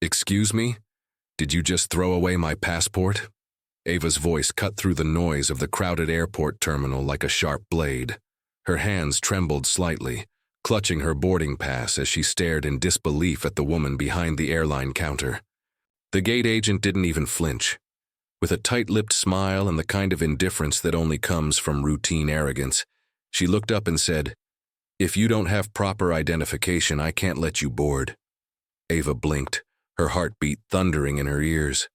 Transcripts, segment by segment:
Excuse me? Did you just throw away my passport? Ava's voice cut through the noise of the crowded airport terminal like a sharp blade. Her hands trembled slightly, clutching her boarding pass as she stared in disbelief at the woman behind the airline counter. The gate agent didn't even flinch. With a tight-lipped smile and the kind of indifference that only comes from routine arrogance, she looked up and said, "If you don't have proper identification, I can't let you board." Ava blinked, her heartbeat thundering in her ears.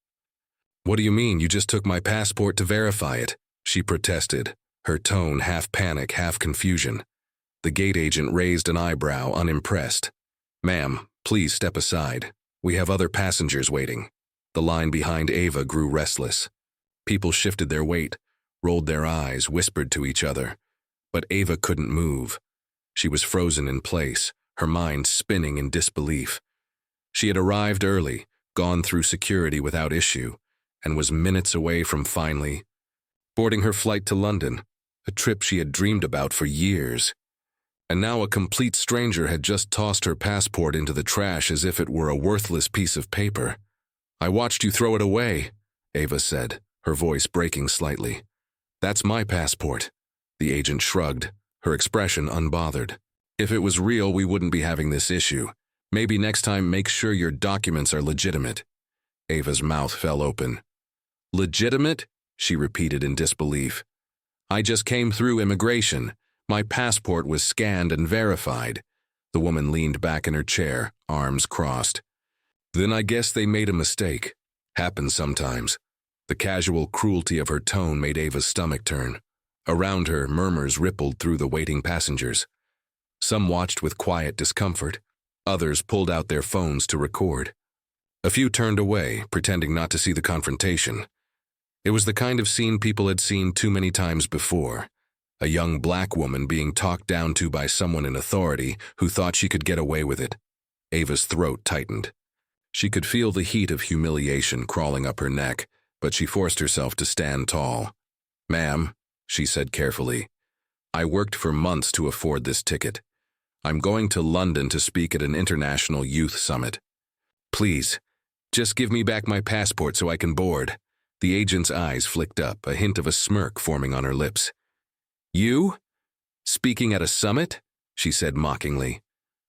"What do you mean? You just took my passport to verify it," she protested, her tone half panic, half confusion. The gate agent raised an eyebrow, unimpressed. "Ma'am, please step aside. We have other passengers waiting." The line behind Ava grew restless. People shifted their weight, rolled their eyes, whispered to each other. But Ava couldn't move. She was frozen in place, her mind spinning in disbelief. She had arrived early, gone through security without issue, and was minutes away from finally boarding her flight to London, a trip she had dreamed about for years. And now a complete stranger had just tossed her passport into the trash as if it were a worthless piece of paper. "I watched you throw it away," Ava said, her voice breaking slightly. "That's my passport." The agent shrugged, her expression unbothered. "If it was real, we wouldn't be having this issue. Maybe next time make sure your documents are legitimate." Ava's mouth fell open. "Legitimate?" she repeated in disbelief. "I just came through immigration. My passport was scanned and verified." The woman leaned back in her chair, arms crossed. "Then I guess they made a mistake. Happens sometimes." The casual cruelty of her tone made Ava's stomach turn. Around her, murmurs rippled through the waiting passengers. Some watched with quiet discomfort. Others pulled out their phones to record. A few turned away, pretending not to see the confrontation. It was the kind of scene people had seen too many times before. A young black woman being talked down to by someone in authority who thought she could get away with it. Ava's throat tightened. She could feel the heat of humiliation crawling up her neck, but she forced herself to stand tall. "Ma'am," she said carefully, "I worked for months to afford this ticket. I'm going to London to speak at an international youth summit. Please, just give me back my passport so I can board." The agent's eyes flicked up, a hint of a smirk forming on her lips. "You? Speaking at a summit?" she said mockingly.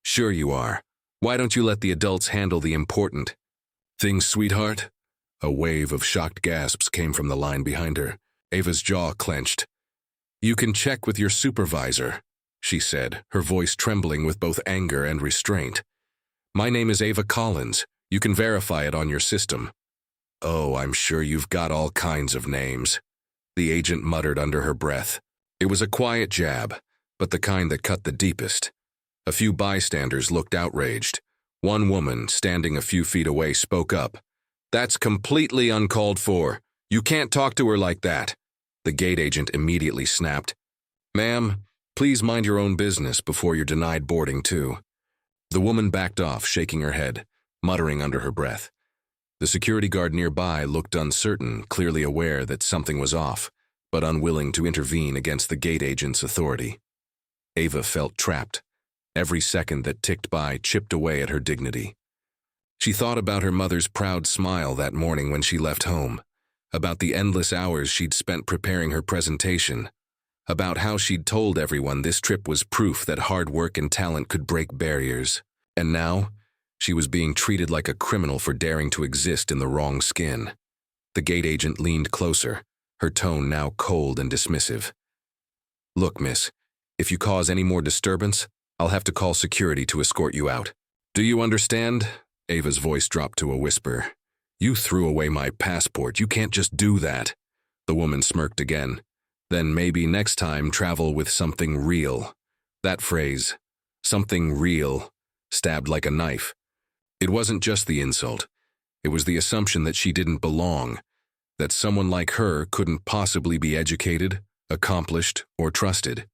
"Sure you are. Why don't you let the adults handle the important things, sweetheart?" A wave of shocked gasps came from the line behind her. Ava's jaw clenched. "You can check with your supervisor," she said, her voice trembling with both anger and restraint. "My name is Ava Collins. You can verify it on your system." "Oh, I'm sure you've got all kinds of names," the agent muttered under her breath. It was a quiet jab, but the kind that cut the deepest. A few bystanders looked outraged. One woman, standing a few feet away, spoke up. "That's completely uncalled for. You can't talk to her like that." The gate agent immediately snapped. "Ma'am, please mind your own business before you're denied boarding too." The woman backed off, shaking her head, muttering under her breath. The security guard nearby looked uncertain, clearly aware that something was off, but unwilling to intervene against the gate agent's authority. Ava felt trapped. Every second that ticked by chipped away at her dignity. She thought about her mother's proud smile that morning when she left home, about the endless hours she'd spent preparing her presentation, about how she'd told everyone this trip was proof that hard work and talent could break barriers. And now, she was being treated like a criminal for daring to exist in the wrong skin. The gate agent leaned closer, her tone now cold and dismissive. "Look, miss, if you cause any more disturbance, I'll have to call security to escort you out. Do you understand?" Ava's voice dropped to a whisper. "You threw away my passport. You can't just do that." The woman smirked again. "Then maybe next time travel with something real." That phrase, "something real," stabbed like a knife. It wasn't just the insult. It was the assumption that she didn't belong, that someone like her couldn't possibly be educated, accomplished, or trusted.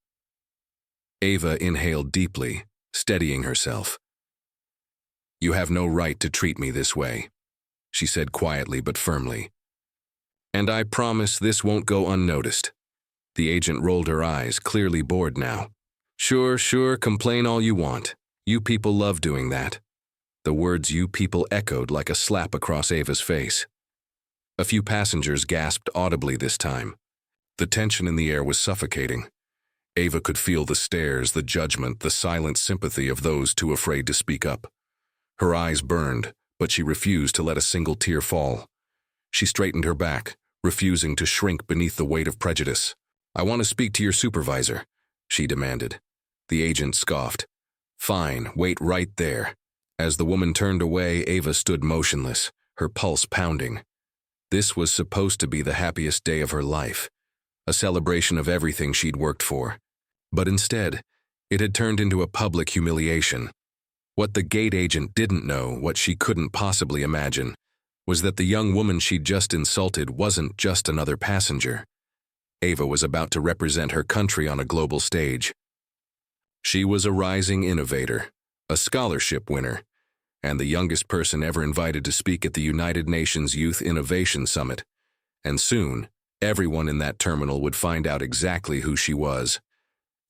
Ava inhaled deeply, steadying herself. "You have no right to treat me this way," she said quietly but firmly. "And I promise this won't go unnoticed." The agent rolled her eyes, clearly bored now. Sure, complain all you want. You people love doing that." The words "you people" echoed like a slap across Ava's face. A few passengers gasped audibly this time. The tension in the air was suffocating. Ava could feel the stares, the judgment, the silent sympathy of those too afraid to speak up. Her eyes burned, but she refused to let a single tear fall. She straightened her back, refusing to shrink beneath the weight of prejudice. "I want to speak to your supervisor," she demanded. The agent scoffed. "Fine, wait right there." As the woman turned away, Ava stood motionless, her pulse pounding. This was supposed to be the happiest day of her life, a celebration of everything she'd worked for. But instead, it had turned into a public humiliation. What the gate agent didn't know, what she couldn't possibly imagine, was that the young woman she'd just insulted wasn't just another passenger. Ava was about to represent her country on a global stage. She was a rising innovator, a scholarship winner, and the youngest person ever invited to speak at the United Nations Youth Innovation Summit. And soon, everyone in that terminal would find out exactly who she was,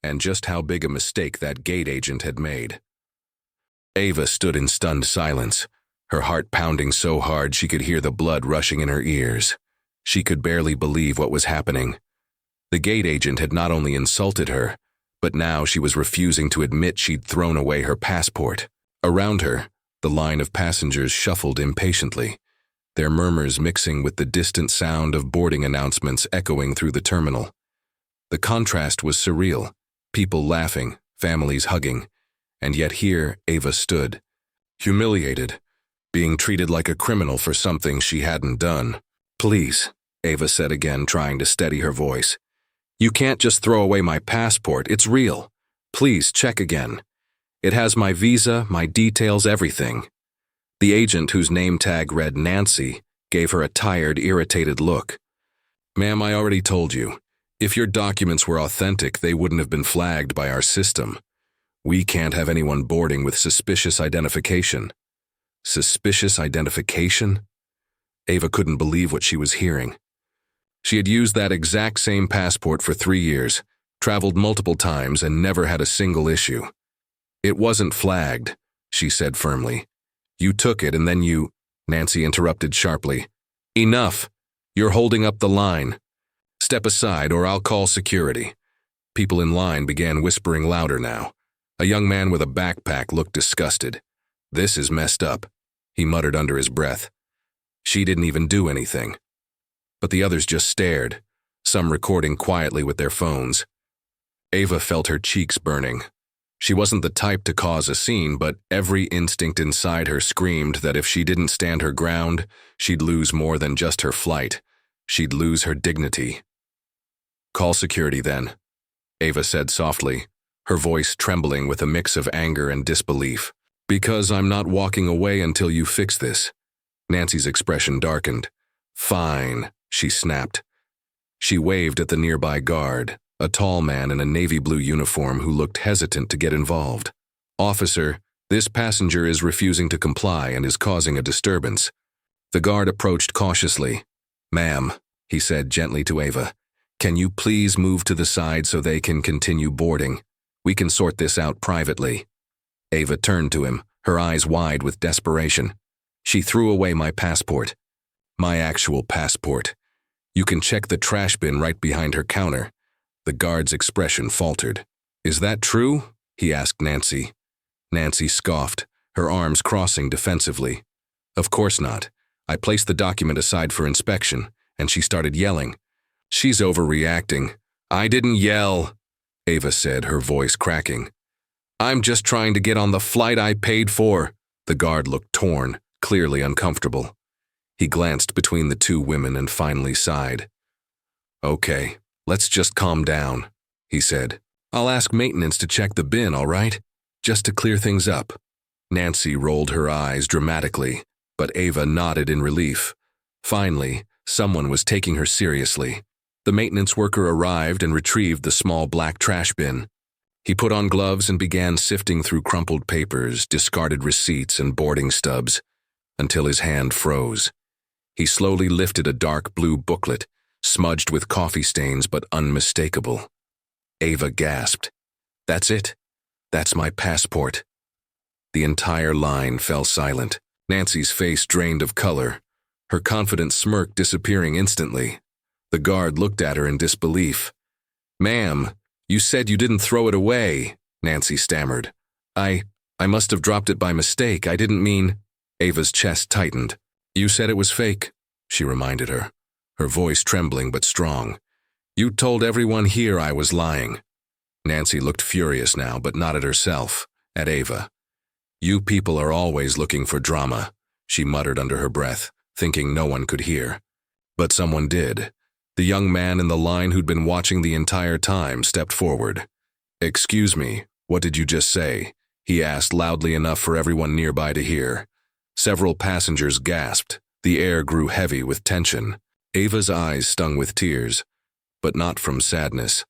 and just how big a mistake that gate agent had made. Ava stood in stunned silence, her heart pounding so hard she could hear the blood rushing in her ears. She could barely believe what was happening. The gate agent had not only insulted her, but now she was refusing to admit she'd thrown away her passport. Around her, the line of passengers shuffled impatiently, their murmurs mixing with the distant sound of boarding announcements echoing through the terminal. The contrast was surreal, people laughing, families hugging, and yet here Ava stood, humiliated, being treated like a criminal for something she hadn't done. "Please," Ava said again, trying to steady her voice. "You can't just throw away my passport, it's real. Please check again. It has my visa, my details, everything." The agent, whose name tag read Nancy, gave her a tired, irritated look. "Ma'am, I already told you. If your documents were authentic, they wouldn't have been flagged by our system. We can't have anyone boarding with suspicious identification." Suspicious identification? Ava couldn't believe what she was hearing. She had used that exact same passport for 3 years, traveled multiple times, and never had a single issue. "It wasn't flagged," she said firmly. "You took it and then you—" Nancy interrupted sharply. "Enough! You're holding up the line. Step aside or I'll call security." People in line began whispering louder now. A young man with a backpack looked disgusted. "This is messed up," he muttered under his breath. She didn't even do anything. But the others just stared, some recording quietly with their phones. Ava felt her cheeks burning. She wasn't the type to cause a scene, but every instinct inside her screamed that if she didn't stand her ground, she'd lose more than just her flight. She'd lose her dignity. "Call security then," Ava said softly, her voice trembling with a mix of anger and disbelief. "Because I'm not walking away until you fix this." Nancy's expression darkened. "Fine," she snapped. She waved at the nearby guard, a tall man in a navy blue uniform who looked hesitant to get involved. "Officer, this passenger is refusing to comply and is causing a disturbance." The guard approached cautiously. "Ma'am," he said gently to Ava, "can you please move to the side so they can continue boarding? We can sort this out privately." Ava turned to him, her eyes wide with desperation. "She threw away my passport. My actual passport. You can check the trash bin right behind her counter." The guard's expression faltered. "Is that true?" he asked Nancy. Nancy scoffed, her arms crossing defensively. "Of course not. I placed the document aside for inspection, and she started yelling. She's overreacting." "I didn't yell," Ava said, her voice cracking. "I'm just trying to get on the flight I paid for." The guard looked torn, clearly uncomfortable. He glanced between the two women and finally sighed. "Okay, let's just calm down," he said. "I'll ask maintenance to check the bin, all right? Just to clear things up." Nancy rolled her eyes dramatically, but Ava nodded in relief. Finally, someone was taking her seriously. The maintenance worker arrived and retrieved the small black trash bin. He put on gloves and began sifting through crumpled papers, discarded receipts, and boarding stubs, until his hand froze. He slowly lifted a dark blue booklet, smudged with coffee stains but unmistakable. Ava gasped. "That's it. That's my passport." The entire line fell silent. Nancy's face drained of color, her confident smirk disappearing instantly. The guard looked at her in disbelief. "Ma'am, you said you didn't throw it away," Nancy stammered. I must have dropped it by mistake. I didn't mean—" Ava's chest tightened. "You said it was fake," she reminded her, her voice trembling but strong. "You told everyone here I was lying." Nancy looked furious now, but not at herself, at Ava. "You people are always looking for drama," she muttered under her breath, thinking no one could hear. But someone did. The young man in the line who'd been watching the entire time stepped forward. "Excuse me, what did you just say?" he asked loudly enough for everyone nearby to hear. Several passengers gasped. The air grew heavy with tension. Ava's eyes stung with tears, but not from sadness,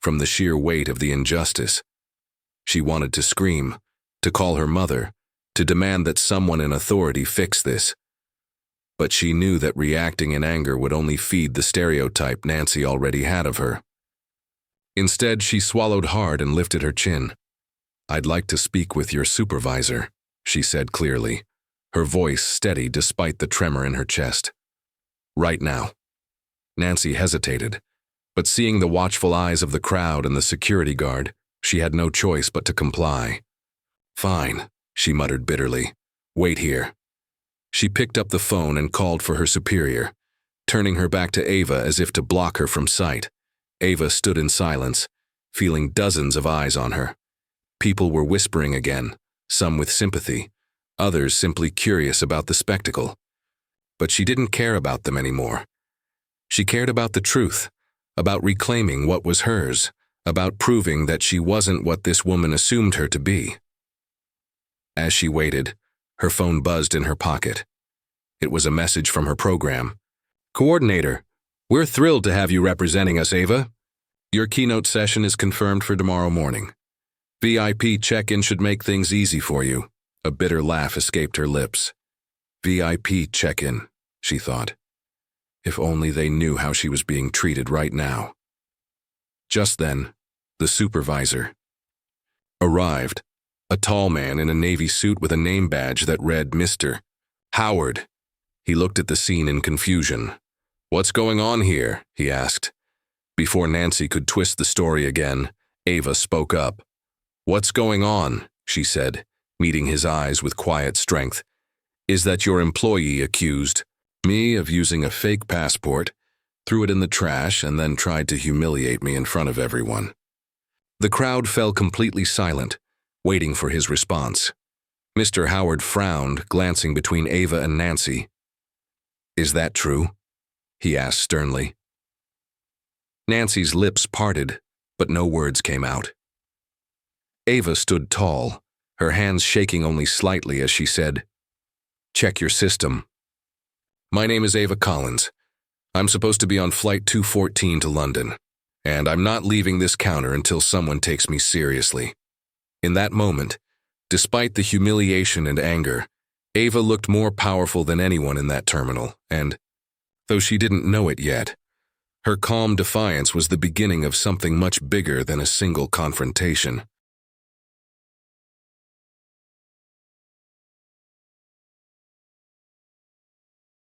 from the sheer weight of the injustice. She wanted to scream, to call her mother, to demand that someone in authority fix this. But she knew that reacting in anger would only feed the stereotype Nancy already had of her. Instead, she swallowed hard and lifted her chin. "I'd like to speak with your supervisor," she said clearly, her voice steady despite the tremor in her chest. "Right now." Nancy hesitated, but seeing the watchful eyes of the crowd and the security guard, she had no choice but to comply. "Fine," she muttered bitterly. "Wait here." She picked up the phone and called for her superior, turning her back to Ava as if to block her from sight. Ava stood in silence, feeling dozens of eyes on her. People were whispering again, some with sympathy, others simply curious about the spectacle. But she didn't care about them anymore. She cared about the truth, about reclaiming what was hers, about proving that she wasn't what this woman assumed her to be. As she waited, her phone buzzed in her pocket. It was a message from her program. "Coordinator, we're thrilled to have you representing us, Ava. Your keynote session is confirmed for tomorrow morning. VIP check-in should make things easy for you." A bitter laugh escaped her lips. VIP check-in, she thought. If only they knew how she was being treated right now. Just then, the supervisor arrived, a tall man in a navy suit with a name badge that read Mr. Howard. He looked at the scene in confusion. "What's going on here?" he asked. Before Nancy could twist the story again, Ava spoke up. "What's going on?" she said, meeting his eyes with quiet strength. "Is that your employee accused me of using a fake passport, threw it in the trash, and then tried to humiliate me in front of everyone?" The crowd fell completely silent, waiting for his response. Mr. Howard frowned, glancing between Ava and Nancy. "Is that true?" he asked sternly. Nancy's lips parted, but no words came out. Ava stood tall, her hands shaking only slightly as she said, "Check your system. My name is Ava Collins. I'm supposed to be on Flight 214 to London, and I'm not leaving this counter until someone takes me seriously." In that moment, despite the humiliation and anger, Ava looked more powerful than anyone in that terminal, and, though she didn't know it yet, her calm defiance was the beginning of something much bigger than a single confrontation.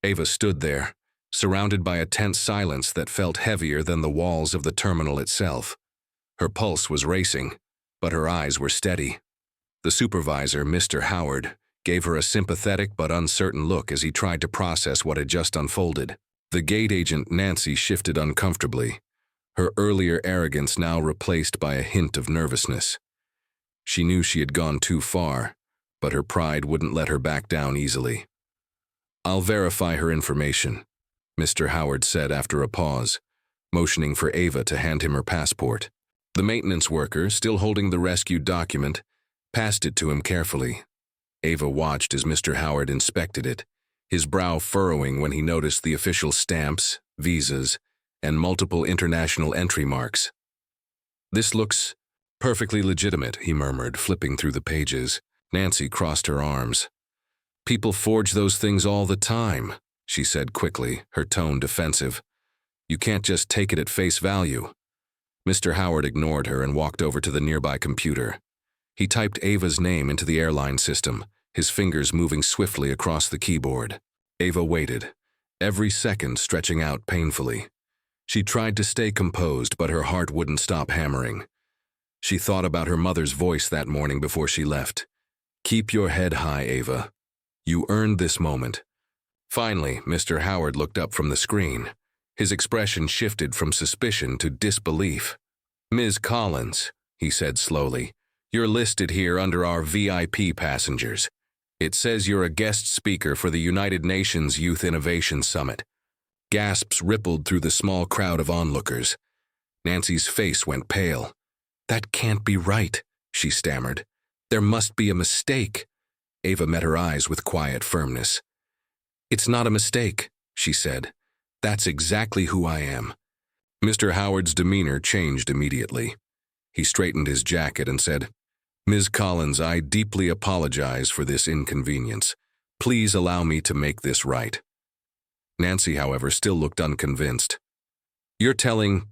Ava stood there, surrounded by a tense silence that felt heavier than the walls of the terminal itself. Her pulse was racing, but her eyes were steady. The supervisor, Mr. Howard, gave her a sympathetic but uncertain look as he tried to process what had just unfolded. The gate agent, Nancy, shifted uncomfortably, her earlier arrogance now replaced by a hint of nervousness. She knew she had gone too far, but her pride wouldn't let her back down easily. "I'll verify her information," Mr. Howard said after a pause, motioning for Ava to hand him her passport. The maintenance worker, still holding the rescued document, passed it to him carefully. Ava watched as Mr. Howard inspected it, his brow furrowing when he noticed the official stamps, visas, and multiple international entry marks. "This looks perfectly legitimate," he murmured, flipping through the pages. Nancy crossed her arms. "People forge those things all the time," she said quickly, her tone defensive. "You can't just take it at face value." Mr. Howard ignored her and walked over to the nearby computer. He typed Ava's name into the airline system, his fingers moving swiftly across the keyboard. Ava waited, every second stretching out painfully. She tried to stay composed, but her heart wouldn't stop hammering. She thought about her mother's voice that morning before she left. "Keep your head high, Ava. You earned this moment." Finally, Mr. Howard looked up from the screen. His expression shifted from suspicion to disbelief. "Ms. Collins," he said slowly, "you're listed here under our VIP passengers. It says you're a guest speaker for the United Nations Youth Innovation Summit." Gasps rippled through the small crowd of onlookers. Nancy's face went pale. "That can't be right," she stammered. "There must be a mistake." Ava met her eyes with quiet firmness. "It's not a mistake," she said. "That's exactly who I am." Mr. Howard's demeanor changed immediately. He straightened his jacket and said, "Ms. Collins, I deeply apologize for this inconvenience. Please allow me to make this right." Nancy, however, still looked unconvinced. "You're telling—"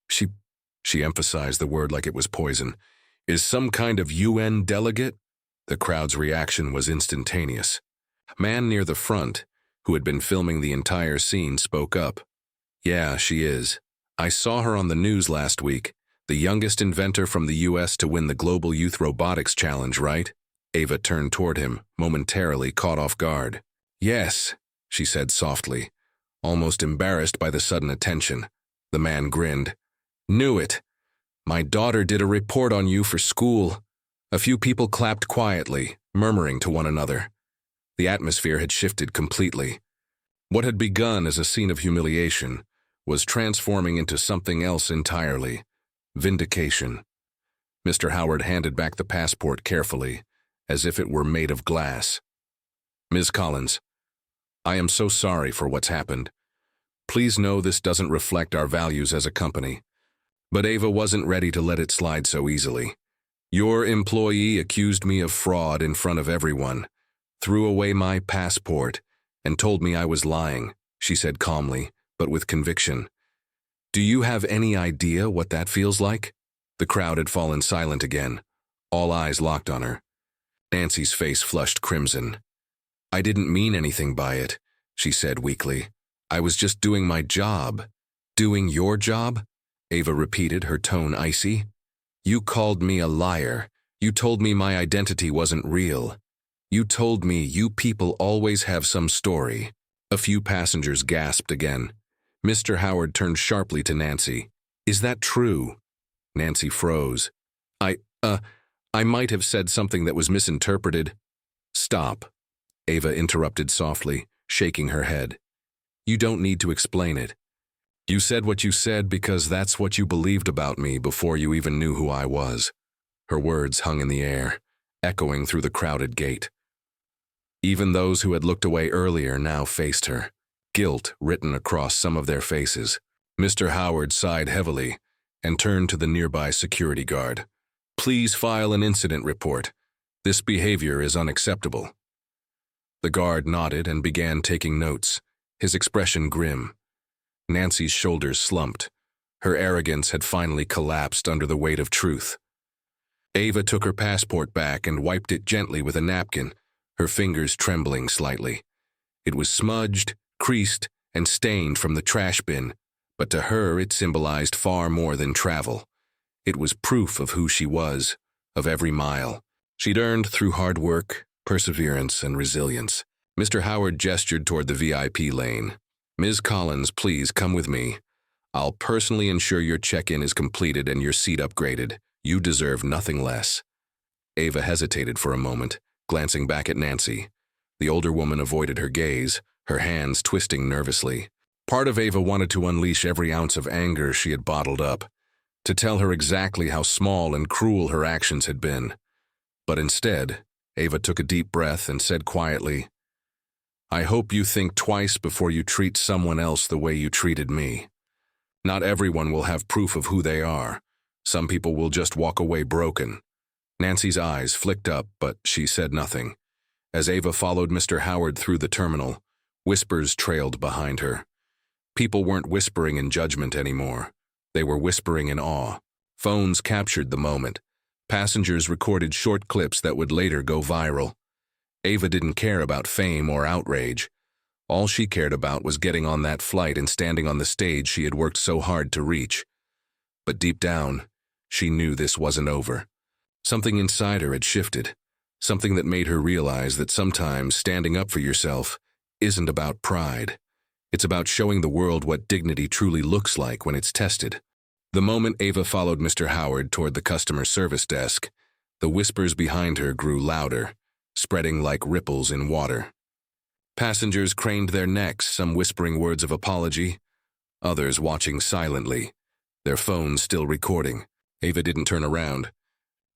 She emphasized the word like it was poison. "Is some kind of UN delegate?" The crowd's reaction was instantaneous. A man near the front, who had been filming the entire scene, spoke up. "Yeah, she is. I saw her on the news last week. The youngest inventor from the US to win the Global Youth Robotics Challenge, right?" Ava turned toward him, momentarily caught off guard. "Yes," she said softly, almost embarrassed by the sudden attention. The man grinned. "Knew it. My daughter did a report on you for school." A few people clapped quietly, murmuring to one another. The atmosphere had shifted completely. What had begun as a scene of humiliation was transforming into something else entirely: vindication. Mr. Howard handed back the passport carefully, as if it were made of glass. "Ms. Collins, I am so sorry for what's happened. Please know this doesn't reflect our values as a company." But Ava wasn't ready to let it slide so easily. "Your employee accused me of fraud in front of everyone, threw away my passport, and told me I was lying," she said calmly, but with conviction. "Do you have any idea what that feels like?" The crowd had fallen silent again, all eyes locked on her. Nancy's face flushed crimson. "I didn't mean anything by it," she said weakly. "I was just doing my job." "Doing your job?" Ava repeated, her tone icy. "You called me a liar. You told me my identity wasn't real. You told me you people always have some story." A few passengers gasped again. Mr. Howard turned sharply to Nancy. "Is that true?" Nancy froze. I might have said something that was misinterpreted." "Stop," Ava interrupted softly, shaking her head. "You don't need to explain it. You said what you said because that's what you believed about me before you even knew who I was." Her words hung in the air, echoing through the crowded gate. Even those who had looked away earlier now faced her, guilt written across some of their faces. Mr. Howard sighed heavily and turned to the nearby security guard. "Please file an incident report. This behavior is unacceptable." The guard nodded and began taking notes, his expression grim. Nancy's shoulders slumped. Her arrogance had finally collapsed under the weight of truth. Ava took her passport back and wiped it gently with a napkin, her fingers trembling slightly. It was smudged, creased, and stained from the trash bin, but to her it symbolized far more than travel. It was proof of who she was, of every mile she'd earned through hard work, perseverance, and resilience. Mr. Howard gestured toward the VIP lane. "Ms. Collins, please come with me. I'll personally ensure your check-in is completed and your seat upgraded. You deserve nothing less." Ava hesitated for a moment, glancing back at Nancy. The older woman avoided her gaze, her hands twisting nervously. Part of Ava wanted to unleash every ounce of anger she had bottled up, to tell her exactly how small and cruel her actions had been. But instead, Ava took a deep breath and said quietly, "I hope you think twice before you treat someone else the way you treated me. Not everyone will have proof of who they are. Some people will just walk away broken." Nancy's eyes flicked up, but she said nothing. As Ava followed Mr. Howard through the terminal, whispers trailed behind her. People weren't whispering in judgment anymore. They were whispering in awe. Phones captured the moment. Passengers recorded short clips that would later go viral. Ava didn't care about fame or outrage. All she cared about was getting on that flight and standing on the stage she had worked so hard to reach. But deep down, she knew this wasn't over. Something inside her had shifted, something that made her realize that sometimes standing up for yourself isn't about pride. It's about showing the world what dignity truly looks like when it's tested. The moment Ava followed Mr. Howard toward the customer service desk, the whispers behind her grew louder, spreading like ripples in water. Passengers craned their necks, some whispering words of apology, others watching silently, their phones still recording. Ava didn't turn around.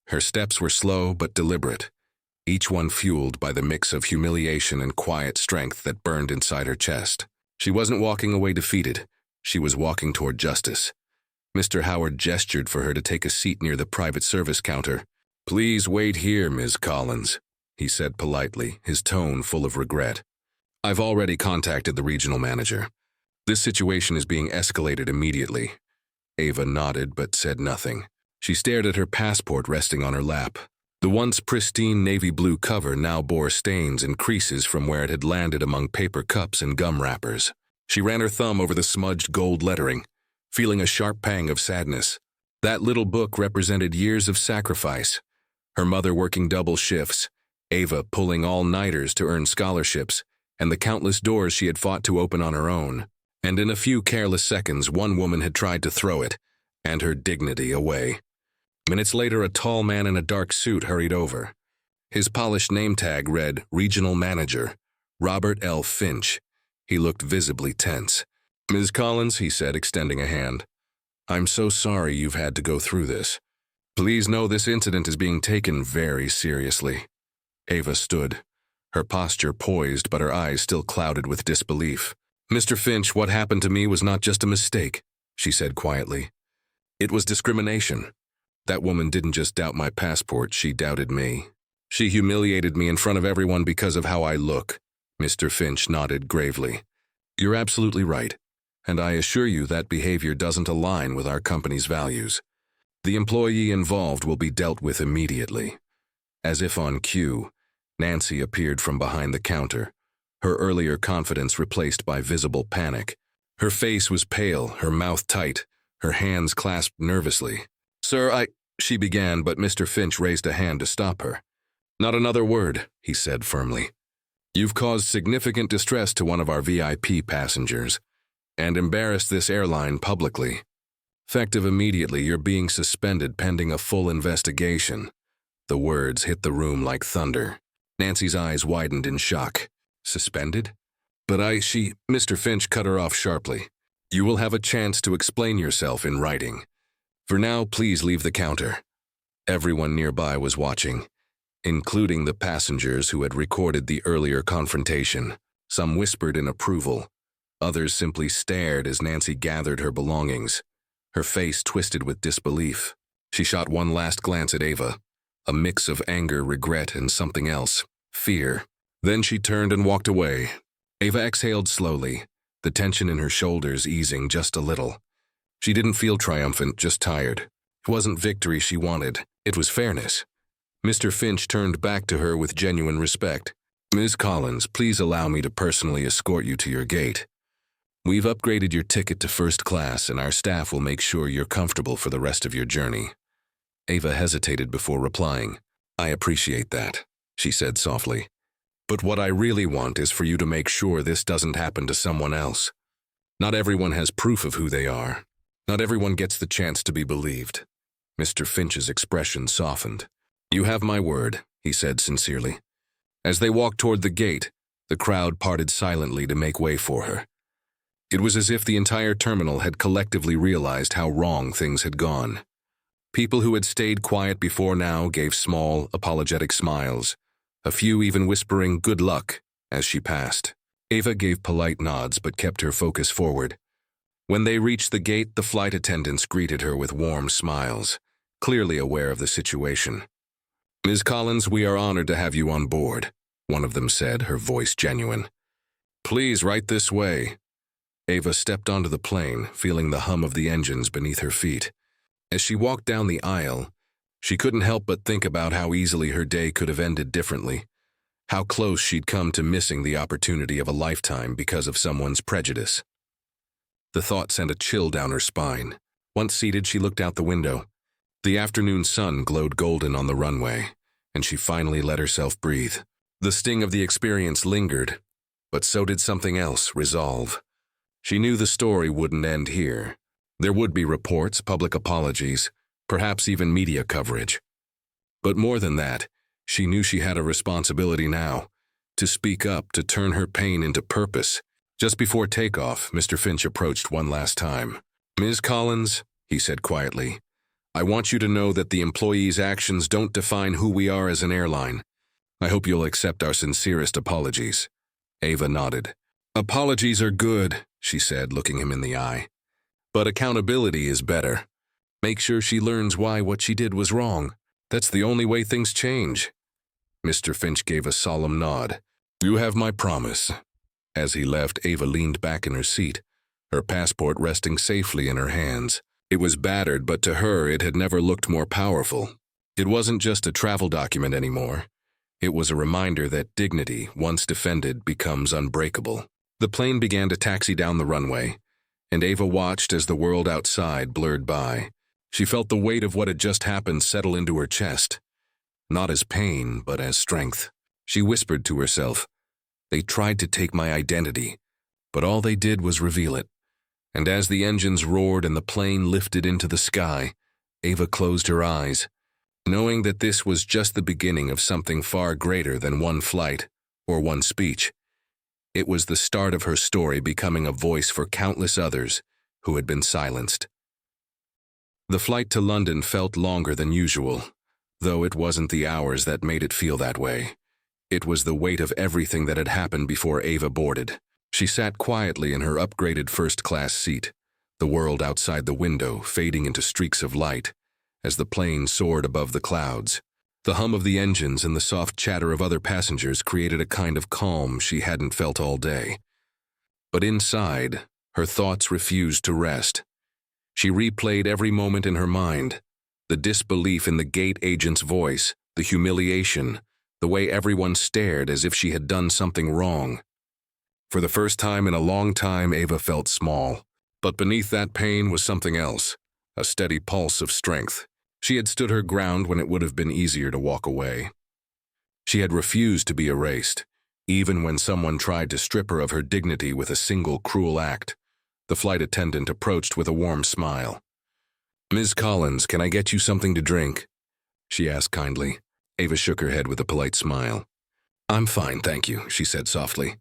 Her steps were slow but deliberate, each one fueled by the mix of humiliation and quiet strength that burned inside her chest. She wasn't walking away defeated. She was walking toward justice. Mr. Howard gestured for her to take a seat near the private service counter. "Please wait here, Ms. Collins," he said politely, his tone full of regret. "I've already contacted the regional manager. This situation is being escalated immediately." Ava nodded but said nothing. She stared at her passport resting on her lap. The once pristine navy blue cover now bore stains and creases from where it had landed among paper cups and gum wrappers. She ran her thumb over the smudged gold lettering, feeling a sharp pang of sadness. That little book represented years of sacrifice. Her mother working double shifts, Ava pulling all-nighters to earn scholarships, and the countless doors she had fought to open on her own. And in a few careless seconds, one woman had tried to throw it, and her dignity away. Minutes later, a tall man in a dark suit hurried over. His polished name tag read, Regional Manager, Robert L. Finch. He looked visibly tense. "Ms. Collins," he said, extending a hand, "I'm so sorry you've had to go through this. Please know this incident is being taken very seriously." Ava stood, her posture poised but her eyes still clouded with disbelief. "Mr. Finch, what happened to me was not just a mistake," she said quietly. "It was discrimination. That woman didn't just doubt my passport, she doubted me. She humiliated me in front of everyone because of how I look." Mr. Finch nodded gravely. "You're absolutely right, and I assure you that behavior doesn't align with our company's values. The employee involved will be dealt with immediately." As if on cue, Nancy appeared from behind the counter, her earlier confidence replaced by visible panic. Her face was pale, her mouth tight, her hands clasped nervously. "Sir, she began, but Mr. Finch raised a hand to stop her. "Not another word," he said firmly. "You've caused significant distress to one of our VIP passengers and embarrassed this airline publicly. Effective immediately, you're being suspended pending a full investigation." The words hit the room like thunder. Nancy's eyes widened in shock. "Suspended?" "But Mr. Finch cut her off sharply. "You will have a chance to explain yourself in writing. For now, please leave the counter." Everyone nearby was watching, including the passengers who had recorded the earlier confrontation. Some whispered in approval. Others simply stared as Nancy gathered her belongings, her face twisted with disbelief. She shot one last glance at Ava, a mix of anger, regret, and something else, fear. Then she turned and walked away. Ava exhaled slowly, the tension in her shoulders easing just a little. She didn't feel triumphant, just tired. It wasn't victory she wanted, it was fairness. Mr. Finch turned back to her with genuine respect. "Ms. Collins, please allow me to personally escort you to your gate. We've upgraded your ticket to first class, and our staff will make sure you're comfortable for the rest of your journey." Ava hesitated before replying. "I appreciate that," she said softly. "But what I really want is for you to make sure this doesn't happen to someone else. Not everyone has proof of who they are. Not everyone gets the chance to be believed." Mr. Finch's expression softened. "You have my word," he said sincerely. As they walked toward the gate, the crowd parted silently to make way for her. It was as if the entire terminal had collectively realized how wrong things had gone. People who had stayed quiet before now gave small, apologetic smiles, a few even whispering "good luck" as she passed. Ava gave polite nods but kept her focus forward. When they reached the gate, the flight attendants greeted her with warm smiles, clearly aware of the situation. "Ms. Collins, we are honored to have you on board," one of them said, her voice genuine. "Please, right this way." Ava stepped onto the plane, feeling the hum of the engines beneath her feet. As she walked down the aisle, She couldn't help but think about how easily her day could have ended differently, how close she'd come to missing the opportunity of a lifetime because of someone's prejudice. The thought sent a chill down her spine. Once seated, she looked out the window. The afternoon sun glowed golden on the runway, and she finally let herself breathe. The sting of the experience lingered, but so did something else, resolve. She knew the story wouldn't end here. There would be reports, public apologies, perhaps even media coverage. But more than that, she knew she had a responsibility now, to speak up, to turn her pain into purpose. Just before takeoff, Mr. Finch approached one last time. "Ms. Collins," he said quietly, "I want you to know that the employees' actions don't define who we are as an airline. I hope you'll accept our sincerest apologies." Ava nodded. "Apologies are good," she said, looking him in the eye. "But accountability is better. Make sure she learns why what she did was wrong. That's the only way things change." Mr. Finch gave a solemn nod. "You have my promise." As he left, Ava leaned back in her seat, her passport resting safely in her hands. It was battered, but to her it had never looked more powerful. It wasn't just a travel document anymore. It was a reminder that dignity, once defended, becomes unbreakable. The plane began to taxi down the runway, and Ava watched as the world outside blurred by. She felt the weight of what had just happened settle into her chest, not as pain, but as strength. She whispered to herself, "They tried to take my identity, but all they did was reveal it." And as the engines roared and the plane lifted into the sky, Ava closed her eyes, knowing that this was just the beginning of something far greater than one flight or one speech. It was the start of her story becoming a voice for countless others who had been silenced. The flight to London felt longer than usual, though it wasn't the hours that made it feel that way. It was the weight of everything that had happened before Ava boarded. She sat quietly in her upgraded first-class seat, the world outside the window fading into streaks of light as the plane soared above the clouds. The hum of the engines and the soft chatter of other passengers created a kind of calm she hadn't felt all day. But inside, her thoughts refused to rest. She replayed every moment in her mind, the disbelief in the gate agent's voice, the humiliation, the way everyone stared as if she had done something wrong. For the first time in a long time, Ava felt small. But beneath that pain was something else, a steady pulse of strength. She had stood her ground when it would have been easier to walk away. She had refused to be erased, even when someone tried to strip her of her dignity with a single cruel act. The flight attendant approached with a warm smile. "Ms. Collins, can I get you something to drink?" she asked kindly. Ava shook her head with a polite smile. "I'm fine, thank you," she said softly.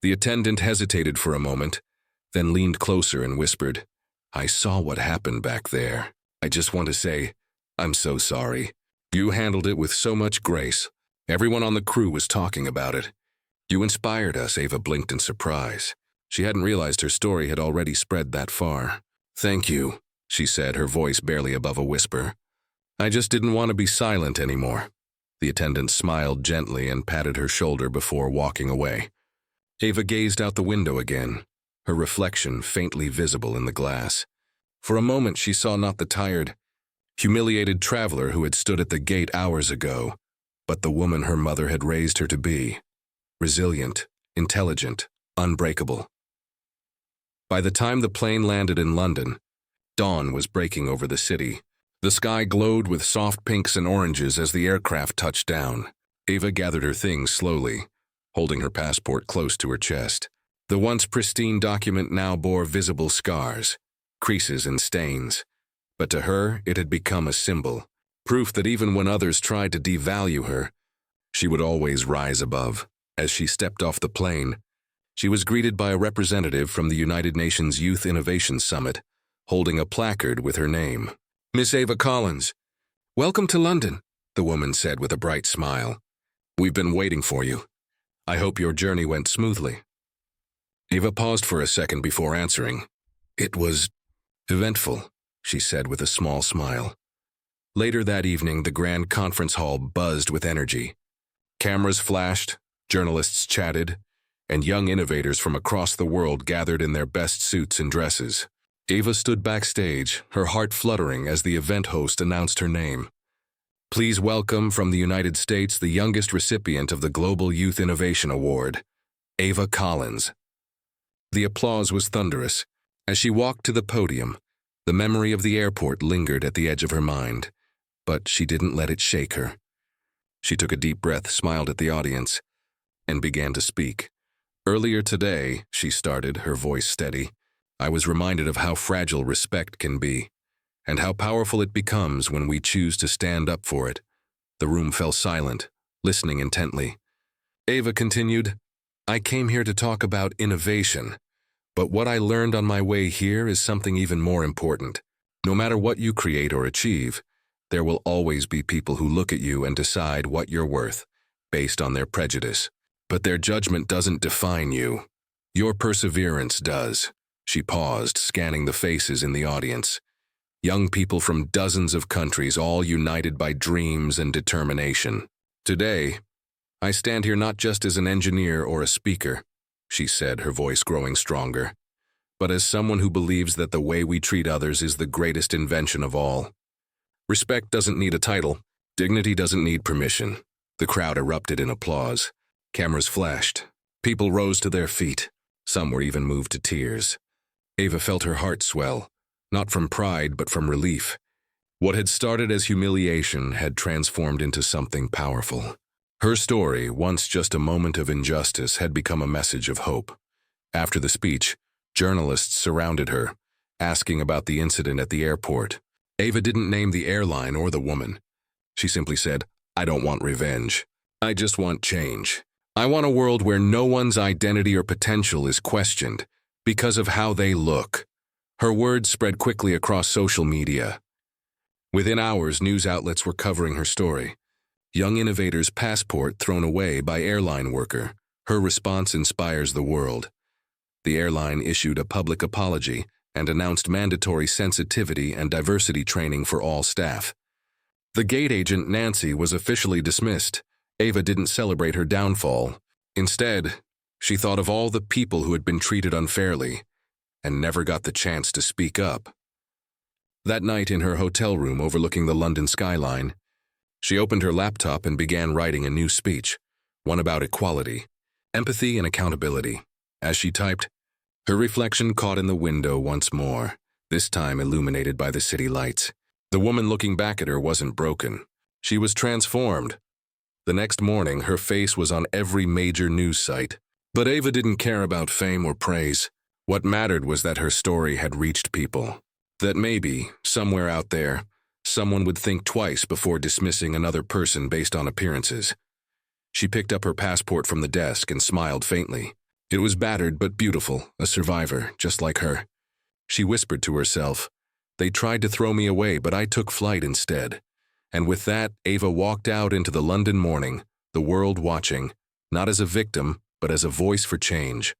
The attendant hesitated for a moment, then leaned closer and whispered, "I saw what happened back there. I just want to say, I'm so sorry. You handled it with so much grace. Everyone on the crew was talking about it. You inspired us." Ava blinked in surprise. She hadn't realized her story had already spread that far. "Thank you," she said, her voice barely above a whisper. "I just didn't want to be silent anymore." The attendant smiled gently and patted her shoulder before walking away. Ava gazed out the window again, her reflection faintly visible in the glass. For a moment she saw not the tired, humiliated traveler who had stood at the gate hours ago, but the woman her mother had raised her to be. Resilient, intelligent, unbreakable. By the time the plane landed in London, dawn was breaking over the city. The sky glowed with soft pinks and oranges as the aircraft touched down. Ava gathered her things slowly, holding her passport close to her chest. The once pristine document now bore visible scars, creases and stains. But to her, it had become a symbol, proof that even when others tried to devalue her, she would always rise above. As she stepped off the plane, she was greeted by a representative from the United Nations Youth Innovation Summit, holding a placard with her name. "Miss Ava Collins, welcome to London," the woman said with a bright smile. "We've been waiting for you. I hope your journey went smoothly." Ava paused for a second before answering. "It was eventful," she said with a small smile. Later that evening, the grand conference hall buzzed with energy. Cameras flashed, journalists chatted, and young innovators from across the world gathered in their best suits and dresses. Ava stood backstage, her heart fluttering as the event host announced her name. Please welcome from the United States the youngest recipient of the Global Youth Innovation Award, Ava Collins. The applause was thunderous. As she walked to the podium, the memory of the airport lingered at the edge of her mind, but she didn't let it shake her. She took a deep breath, smiled at the audience, and began to speak. Earlier today, she started, her voice steady, I was reminded of how fragile respect can be, and how powerful it becomes when we choose to stand up for it. The room fell silent, listening intently. Ava continued, I came here to talk about innovation, but what I learned on my way here is something even more important. No matter what you create or achieve, there will always be people who look at you and decide what you're worth, based on their prejudice. But their judgment doesn't define you. Your perseverance does. She paused, scanning the faces in the audience. Young people from dozens of countries, all united by dreams and determination. Today, I stand here not just as an engineer or a speaker, she said, her voice growing stronger, but as someone who believes that the way we treat others is the greatest invention of all. Respect doesn't need a title. Dignity doesn't need permission. The crowd erupted in applause. Cameras flashed. People rose to their feet. Some were even moved to tears. Ava felt her heart swell, not from pride but from relief. What had started as humiliation had transformed into something powerful. Her story, once just a moment of injustice, had become a message of hope. After the speech, journalists surrounded her, asking about the incident at the airport. Ava didn't name the airline or the woman. She simply said, I don't want revenge. I just want change. I want a world where no one's identity or potential is questioned because of how they look. Her words spread quickly across social media. Within hours, news outlets were covering her story. Young innovator's passport thrown away by airline worker. Her response inspires the world. The airline issued a public apology and announced mandatory sensitivity and diversity training for all staff. The gate agent, Nancy, was officially dismissed. Ava didn't celebrate her downfall. Instead, she thought of all the people who had been treated unfairly and never got the chance to speak up. That night in her hotel room overlooking the London skyline, she opened her laptop and began writing a new speech, one about equality, empathy, and accountability. As she typed, her reflection caught in the window once more, this time illuminated by the city lights. The woman looking back at her wasn't broken. She was transformed. The next morning, her face was on every major news site. But Ava didn't care about fame or praise. What mattered was that her story had reached people. That maybe, somewhere out there, someone would think twice before dismissing another person based on appearances. She picked up her passport from the desk and smiled faintly. It was battered but beautiful, a survivor, just like her. She whispered to herself, they tried to throw me away, but I took flight instead. And with that, Ava walked out into the London morning, the world watching, not as a victim, but as a voice for change.